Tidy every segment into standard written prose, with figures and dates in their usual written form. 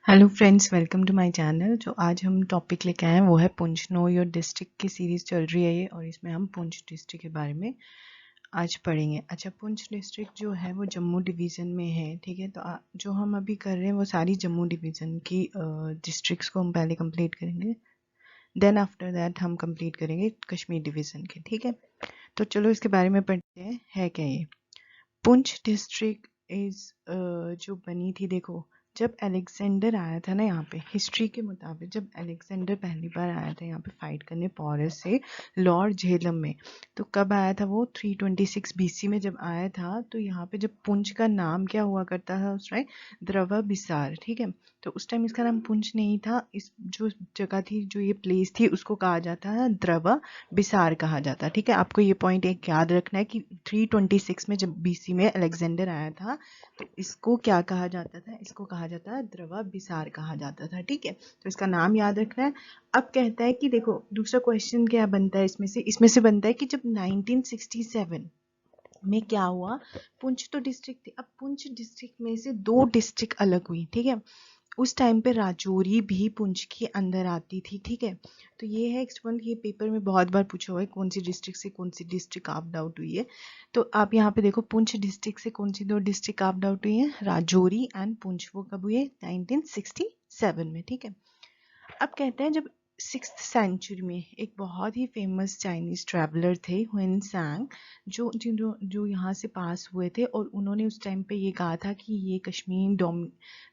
Hello friends, welcome to my channel. जो आज हम टॉपिक लेके आए हैं वो है पुंछ। नो योर डिस्ट्रिक्ट की सीरीज़ चल रही है ये, और इसमें हम पुंछ डिस्ट्रिक्ट के बारे में आज पढ़ेंगे। अच्छा, पुंछ डिस्ट्रिक्ट जो है वो जम्मू डिवीज़न में है, ठीक है। तो जो हम अभी कर रहे हैं वो सारी जम्मू डिवीज़न की डिस्ट्रिक्ट्स को हम पहले कंप्लीट करेंगे, देन आफ्टर दैट हम कंप्लीट करेंगे कश्मीर डिवीज़न के, ठीक है। तो चलो इसके बारे में पढ़ते हैं, है क्या ये। पुंछ डिस्ट्रिक्ट इज जो बनी थी, देखो जब अलेक्जेंडर आया था ना यहाँ पे, हिस्ट्री के मुताबिक जब अलेक्जेंडर पहली बार आया था यहाँ पे फाइट करने पोरस से लॉर्ड झेलम में, तो कब आया था वो 326 बीसी में जब आया था। तो यहाँ पे जब पुंछ का नाम क्या हुआ करता था उस टाइम, द्रवा बिसार, ठीक है। तो उस टाइम इसका नाम पुंछ नहीं था, इस जो जगह थी, जो ये प्लेस थी, उसको कहा जाता है द्रवा बिसार कहा जाता है, ठीक है। आपको ये पॉइंट एक याद रखना है कि 326 में जब बीसी में अलेक्जेंडर आया था तो इसको क्या कहा जाता था, इसको कहा जाता है द्रवा बिसार कहा जाता था, ठीक है। तो इसका नाम याद रखना है। अब कहता है कि देखो दूसरा क्वेश्चन क्या बनता है इसमें से बनता है कि जब 1967 में क्या हुआ, पुंछ तो डिस्ट्रिक्ट थी, अब पुंछ डिस्ट्रिक्ट में से दो डिस्ट्रिक्ट अलग हुई, ठीक है। उस टाइम पे राजौरी भी पुंछ के अंदर आती थी, ठीक है। तो ये है एक्सपन, ये पेपर में बहुत बार पूछा हुआ है कौन सी डिस्ट्रिक्ट से कौन सी डिस्ट्रिक्ट कार्व्ड आउट हुई है। तो आप यहाँ पे देखो पुंछ डिस्ट्रिक्ट से कौन सी दो डिस्ट्रिक्ट कार्व्ड आउट हुई है, राजौरी एंड पुंछ। वो कब हुई है, 1967 में, ठीक है। अब कहते हैं जब 6th सेंचुरी में एक बहुत ही फेमस चाइनीज ट्रैवलर थे हुन सांग, जो यहाँ से पास हुए थे, और उन्होंने उस टाइम पे ये कहा था कि ये कश्मीर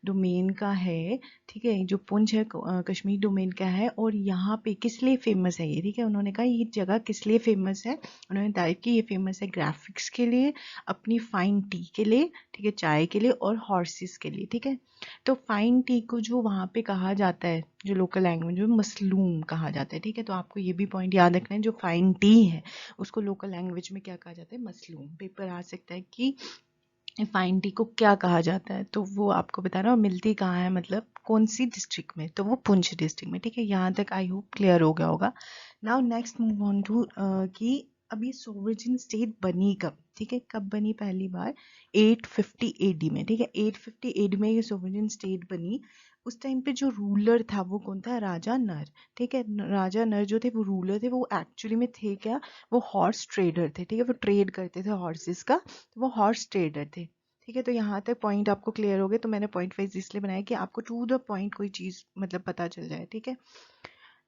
डोमेन का है, ठीक है। जो पुंछ है कश्मीर डोमेन का है, और यहाँ पे किस लिए फेमस है ये, ठीक है। उन्होंने कहा ये जगह किस लिए फेमस है, उन्होंने तारीफ की ये फेमस है ग्राफिक्स के लिए, अपनी फाइन टी के लिए, ठीक है, चाय के लिए, और हॉर्सेस के लिए, ठीक है। तो फाइन टी को जो वहाँ पे कहा जाता है, जो लोकल लैंग्वेज में मसलूम कहा जाता है, ठीक है। तो आपको ये भी पॉइंट याद रखना है, जो फाइन टी है उसको लोकल लैंग्वेज में क्या कहा जाता है, मसलूम। पेपर आ सकता है कि फाइन टी को क्या कहा जाता है, तो वो आपको बताना। और मिलती कहाँ है, मतलब कौन सी डिस्ट्रिक्ट में, तो वो पुंछ डिस्ट्रिक्ट में, ठीक है। यहाँ तक आई होप क्लियर हो गया होगा। Now next move on to कि अभी सोवरेन स्टेट बनी कब, ठीक है। कब बनी पहली बार, 850 एडी में, ठीक है। 850 एडी में ये सोवरेन स्टेट बनी। उस टाइम पे जो रूलर था वो कौन था, राजा नर, ठीक है। राजा नर जो थे वो रूलर थे, वो एक्चुअली में थे क्या, वो हॉर्स ट्रेडर थे, ठीक है। वो ट्रेड करते थे हॉर्सेस का, तो वो हॉर्स ट्रेडर थे, ठीक है। तो यहाँ तक पॉइंट आपको क्लियर हो गए। तो मैंने पॉइंट वाइज इसलिए बनाया कि आपको टू द पॉइंट कोई चीज़ मतलब पता चल जाए, ठीक है।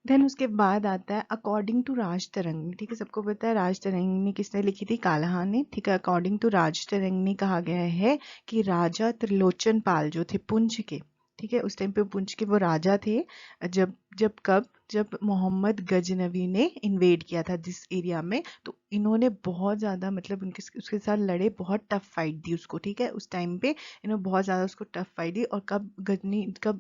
देन उसके बाद आता है अकॉर्डिंग टू राज तरंगनी, ठीक है। सबको पता है राज तरंगनी किसने लिखी थी, कालाहान ने, ठीक है। अकॉर्डिंग टू राज तरंगनी कहा गया है कि राजा त्रिलोचन पाल जो थे पुंछ के, ठीक है, उस टाइम पे पुंछ के वो राजा थे। जब जब कब, जब मोहम्मद गजनवी ने इन्वेड किया था जिस एरिया में, तो इन्होंने बहुत ज़्यादा मतलब उनके उसके साथ लड़े, बहुत टफ फाइट दी उसको, ठीक है। उस टाइम पे इन्होंने बहुत ज़्यादा उसको टफ फाइट दी। और कब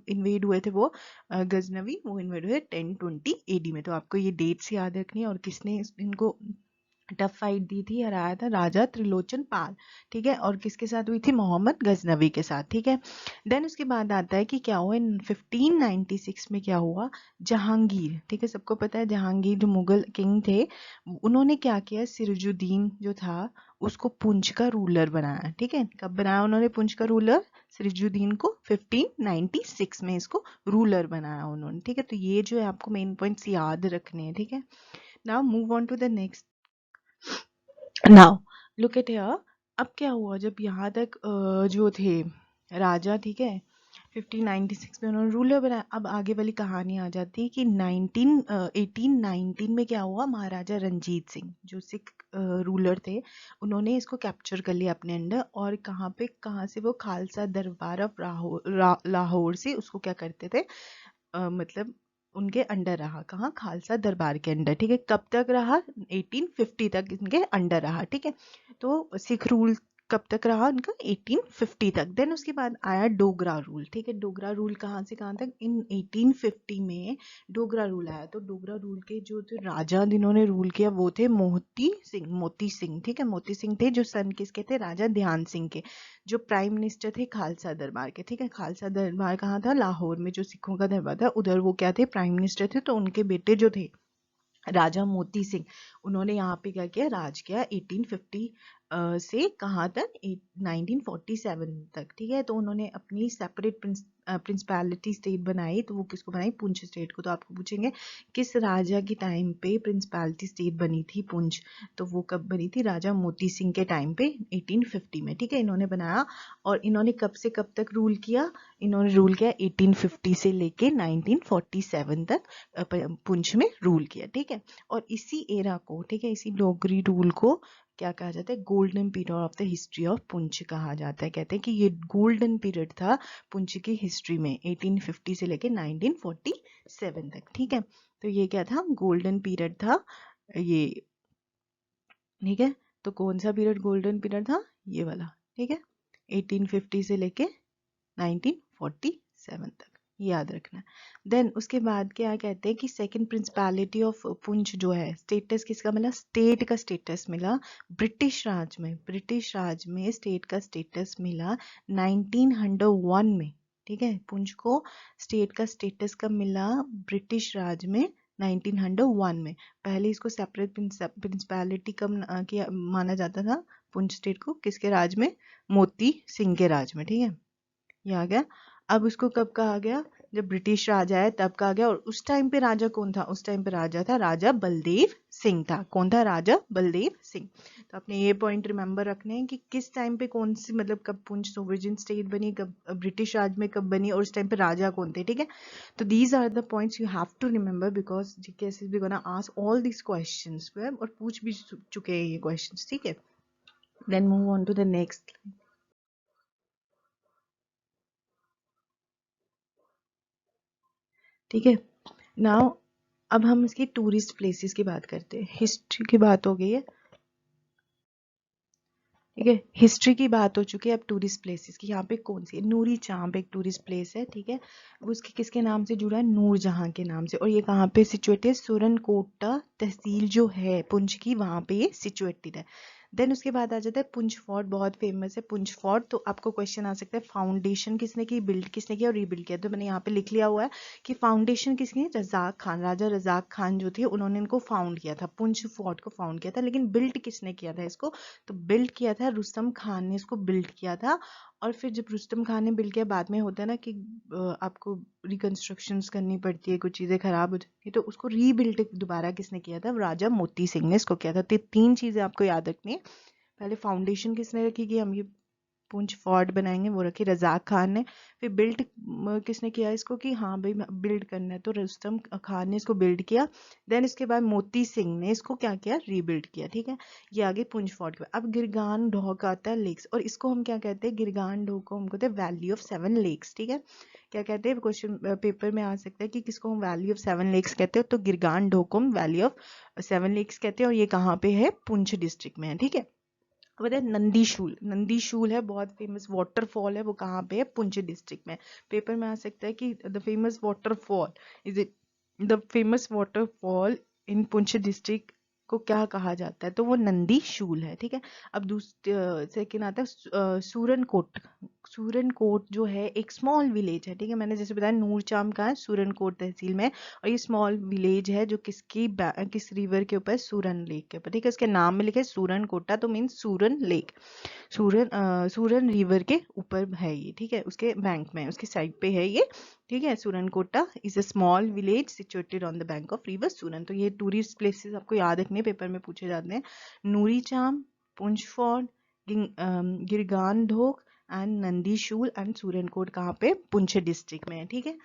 इन्वेड हुए थे वो गजनवी, वो इन्वेड हुए 1020 एडी में। तो आपको ये डेट्स याद रखनी है। और किसने इनको टफ फाइट दी थी, हराया था, राजा त्रिलोचन पाल, ठीक है। और किसके साथ हुई थी, मोहम्मद गजनवी के साथ, ठीक है। देन उसके बाद आता है कि क्या हुआ इन 1596 में, क्या हुआ, जहांगीर, ठीक है। सबको पता है जहांगीर जो मुगल किंग थे, उन्होंने क्या किया, सिराजुद्दीन जो था उसको पुंछ का रूलर बनाया, ठीक है। कब बनाया उन्होंने पुंछ का रूलर, सिराजुद्दीन को 1596 में इसको रूलर बनाया उन्होंने, ठीक है। तो ये जो है आपको मेन पॉइंट्स याद रखने हैं, ठीक है। Now move on to the next. Now look at here. अब क्या हुआ, जब यहाँ तक जो थे राजा, ठीक है, 1596 में उन्होंने रूलर बनाया। अब आगे वाली कहानी आ जाती है कि 1819 में क्या हुआ, महाराजा रंजीत सिंह जो सिख रूलर थे, उन्होंने इसको कैप्चर कर लिया अपने अंडर। और कहाँ से वो खालसा दरबार ऑफ लाहौर से उसको क्या करते थे, मतलब उनके अंडर रहा, कहाँ, खालसा दरबार के अंडर, ठीक है। कब तक रहा, 1850 तक इनके अंडर रहा, ठीक है। तो सिख रूल कब तक रहा उनका, 1850 तक। देन उसके बाद आया डोगरा रूल, ठीक है। डोगरा रूल कहाँ से कहाँ तक, इन 1850 में डोगरा रूल आया। तो डोगरा रूल के जो थे राजा जिन्होंने रूल किया वो थे मोती सिंह, ठीक है। मोती सिंह थे जो सन किसके थे, राजा ध्यान सिंह के। जो प्राइम मिनिस्टर थे खालसा दरबार के, ठीक है। खालसा दरबार कहाँ था, लाहौर में, जो सिखों का दरबार था उधर वो क्या थे, प्राइम मिनिस्टर थे। तो उनके बेटे जो थे राजा मोती सिंह, उन्होंने यहाँ पे क्या किया, राज किया 1850 से कहाँ तक 1947 तक, ठीक है। तो उन्होंने अपनी सेपरेट प्रिंसिपैलिटी स्टेट बनाई, तो वो किसको बनाई? पुंछ स्टेट को। तो आपको पूछेंगे किस राजा के टाइम पे प्रिंसिपैलिटी स्टेट बनी थी पुंछ? तो वो कब बनी थी? राजा मोती सिंह के टाइम पे 1850 में, ठीक है, इन्होंने बनाया। और इन्होंने कब से कब तक रूल किया? इन्होंने रूल किया 1850 से लेके 1947 तक पुंछ में रूल किया, ठीक है। और इसी एरा को, ठीक है, इसी डोगरी रूल को क्या कहा जाता है? Golden period of the history of Poonch कहा जाता है। कहते हैं कि ये गोल्डन पीरियड था पुंछ की हिस्ट्री में 1850 से लेके 1947 तक, ठीक है। तो ये क्या था? गोल्डन पीरियड था ये, ठीक है। तो कौन सा पीरियड गोल्डन पीरियड था? ये वाला, ठीक है, 1850 से लेके 1947 तक, याद रखना। देन उसके बाद क्या कहते हैं कि सेकंड प्रिंसिपैलिटी ऑफ पुंछ जो है, स्टेटस किसका मिला? स्टेट का स्टेटस मिला ब्रिटिश राज में। ब्रिटिश राज में स्टेट का स्टेटस मिला 1901 में, ठीक है। पुंछ को स्टेट का स्टेटस कब मिला? ब्रिटिश राज में 1901 में। पहले इसको सेपरेट प्रिंसिपैलिटी कब किया माना जाता था पुंछ स्टेट को? किसके राज में? मोती सिंह के राज में, ठीक है, ये आ गया। अब उसको कब कहा गया? जब ब्रिटिश राज आए तब कहा गया। और उस टाइम पे राजा कौन था? उस टाइम पे राजा था राजा बलदेव सिंह था। कौन था? राजा बलदेव सिंह। तो आपने ये पॉइंट रिमेंबर रखने हैं कि किस टाइम पे कौन सी, मतलब कब पुंछ सोवरेन स्टेट बनी, कब ब्रिटिश राज में कब बनी, और उस टाइम पे राजा कौन थे, ठीक है। तो these are the points you have to remember because GK be gonna ask all this questions, और पूछ भी चुके हैं ये क्वेश्चंस, ठीक है। Then move on to the next, ठीक है। नाउ अब हम इसकी टूरिस्ट प्लेसेस की बात करते हैं। हिस्ट्री की बात हो गई है, ठीक है, हिस्ट्री की बात हो चुकी है। अब टूरिस्ट प्लेसेस की, यहाँ पे कौन सी है? नूरी चांप एक टूरिस्ट प्लेस है, ठीक है। वो उसके किसके नाम से जुड़ा है? नूरजहां के नाम से। और ये कहाँ पे सिचुएटेड है? सुरनकोटा तहसील जो है पुंछ की, वहाँ पे ये सिचुएटेड है। देन उसके बाद आ जाता है पुंछ फोर्ट, बहुत फेमस है पुंछ फोर्ट। तो आपको क्वेश्चन आ सकता है फाउंडेशन किसने की, बिल्ड किसने किया और रीबिल्ड किया? तो मैंने यहाँ पे लिख लिया हुआ है कि फाउंडेशन किसने? रजाक खान, राजा रजाक खान जो थे उन्होंने इनको फाउंड किया था, पुंछ फोर्ट को फाउंड किया था। लेकिन बिल्ड किसने किया था इसको? तो बिल्ड किया था रुस्तम खान ने, इसको बिल्ड किया था। और फिर जब रुस्तम खान ने बिल्ड किया, बाद में होता है ना कि आपको रिकंस्ट्रक्शंस करनी पड़ती है, कुछ चीज़ें खराब हो जाती है, तो उसको रीबिल्ड दोबारा किसने किया था? राजा मोती सिंह ने इसको किया था। तो तीन चीज़ें आपको याद रखनी है। पहले फाउंडेशन किसने रखी कि हम ये पुंछ फोर्ट बनाएंगे, वो रखी रजाक खान ने। फिर बिल्ड किसने किया इसको कि हाँ भाई बिल्ड करना है, तो रुस्तम खान ने इसको बिल्ड किया। देन इसके बाद मोती सिंह ने इसको क्या किया? रीबिल्ड किया, ठीक है। ये आगे पुंछ फोर्ट के बाद। अब गिरगान ढोक आता है लेक्स, और इसको हम क्या कहते हैं? गिरगान ढोक को हम कहते हैं वैली ऑफ 7 लेक्स, ठीक है। क्या कहते हैं? क्वेश्चन पेपर में आ सकता है कि किसको हम वैली ऑफ 7 लेक्स कहते हैं? तो गिरगान ढोक को हम वैली ऑफ 7 लेक्स कहते हैं। और ये कहाँ पे है? पुंछ डिस्ट्रिक्ट में है, ठीक है। पता है नंदीशूल, नंदीशूल है बहुत फेमस वाटरफॉल है, वो कहाँ पे है? पुंछ डिस्ट्रिक्ट में। पेपर में आ सकता है कि the famous waterfall is it, the famous waterfall in Poonch district को क्या कहा जाता है? तो वो नंदीशूल है, ठीक है। अब दूसरे सेकेंड आता है सूरनकोट। सूरनकोट जो है एक स्मॉल विलेज है, ठीक है। मैंने जैसे बताया नूरचाम का है सूरनकोट तहसील में, और ये स्मॉल विलेज है जो किस रिवर के ऊपर? सूरन लेक के ऊपर, ठीक है। इसके नाम में लिखे सूरन कोटा, तो मीन सूरन लेक, सूरन रिवर के ऊपर है ये, ठीक है, उसके बैंक में, उसके साइड पे है ये, ठीक है। Surankote is a small village situated on the bank of river Suran. तो ये टूरिस्ट प्लेसेस आपको याद रखने, पेपर में पूछे जाते हैं। Noori Chamb, Poonch fort, Girgan Dhok and Nandishool and Surankot कहाँ पे? पुंछ डिस्ट्रिक्ट में है, ठीक है।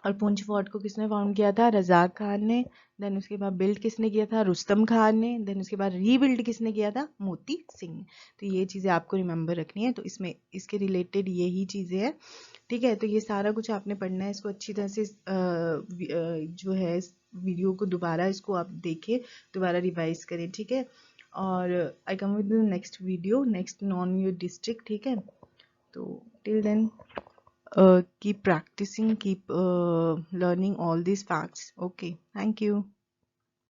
और पुंछ फोर्ट को किसने फाउंड किया था? रजाक खान ने। देन उसके बाद बिल्ड किसने किया था? रुस्तम खान ने। देन उसके बाद रीबिल्ड किसने किया था? मोती सिंह ने। तो ये चीज़ें आपको रिमेंबर रखनी है। तो इसमें इसके रिलेटेड यही चीज़ें हैं, ठीक है। तो ये सारा कुछ आपने पढ़ना है, इसको अच्छी तरह से जो है इस वीडियो को दोबारा इसको आप देखें, दोबारा रिवाइज करें, ठीक है। और I come with the next video, next know your district, ठीक है। तो till then keep practicing, keep learning all these facts. Okay, thank you.